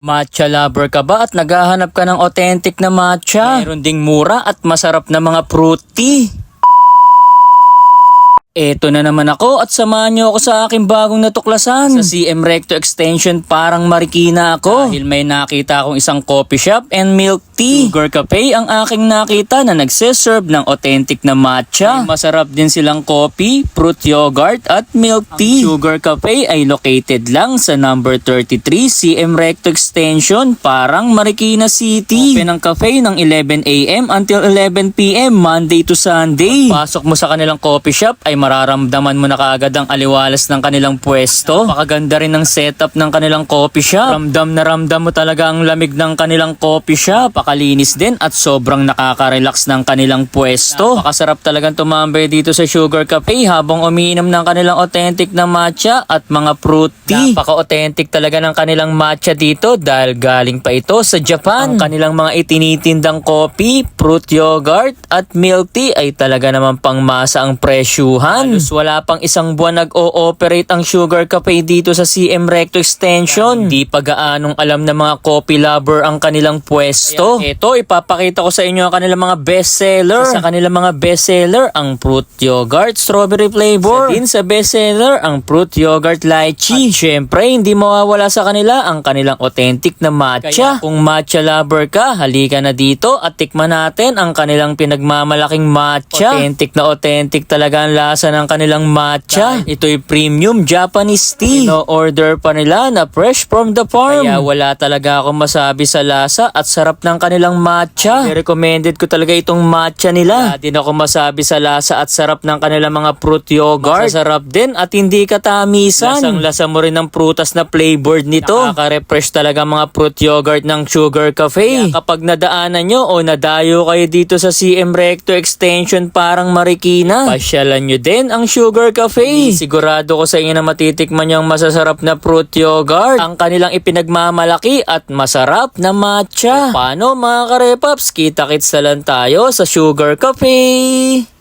Matcha lover ka ba at naghahanap ka ng authentic na matcha? Meron ding mura at masarap na mga fruit tea. Eto na naman ako at samahan niyo ako sa aking bagong natuklasan. Sa CM Recto Extension parang Marikina ako. Dahil may nakita akong isang coffee shop and milk tea. Sugar Cafe ang aking nakita na nagsiserve ng authentic na matcha. May masarap din silang coffee, fruit yogurt at milk tea. Ang Sugar Cafe ay located lang sa number 33 CM Recto Extension parang Marikina City. Open ang cafe ng 11 AM until 11 PM Monday to Sunday. Pasok mo sa kanilang coffee shop ay mararamdaman mo na kaagad ang aliwalas ng kanilang pwesto. Napakaganda rin ng setup ng kanilang coffee shop. Ramdam na ramdam mo talaga ang lamig ng kanilang coffee shop. Napakalinis din at sobrang nakaka-relax ng kanilang pwesto. Napakasarap talagang tumambay dito sa Sugar Cafe habang umiinom ng kanilang authentic na matcha at mga fruit tea. Napaka-authentic talaga ng kanilang matcha dito dahil galing pa ito sa Japan. Ang kanilang mga itinitindang coffee, fruit yogurt at milk tea ay talaga naman pangmasa ang presyuhan. Halos wala pang isang buwan nag-o-operate ang Sugar Cafe dito sa CM Recto Extension. Hindi pa gaanong alam ng mga coffee lover ang kanilang pwesto. Ito, ipapakita ko sa inyo ang kanilang mga bestseller. Sa kanilang mga bestseller, ang fruit yogurt strawberry flavor. Din sa bestseller, ang fruit yogurt lychee. At syempre, hindi mawawala sa kanila ang kanilang authentic na matcha. Kaya kung matcha lover ka, halika na dito at tikman natin ang kanilang pinagmamalaking matcha. Authentic talaga ang lasa ng kanilang matcha. Ito'y premium Japanese tea. Ino-order pa nila na fresh from the farm. Kaya wala talaga akong masabi sa lasa at sarap ng kanilang matcha. Recommended ko talaga itong matcha nila. Wala din ako masabi sa lasa at sarap ng kanilang mga fruit yogurt. Masasarap din at hindi katamisan. Lasang-lasa mo rin ng prutas na flavored nito. Nakaka-refresh talaga mga fruit yogurt ng Sugar Cafe. Kaya kapag nadaanan nyo o nadayo kayo dito sa CM Recto Extension parang Marikina, pasyalan nyo din ang Sugar Cafe. Sigurado ko sa inyo na matitikman nyo ang masasarap na fruit yogurt, ang kanilang ipinagmamalaki at masarap na matcha. Paano mga karepaps? Kita-kits na lang tayo sa Sugar Cafe.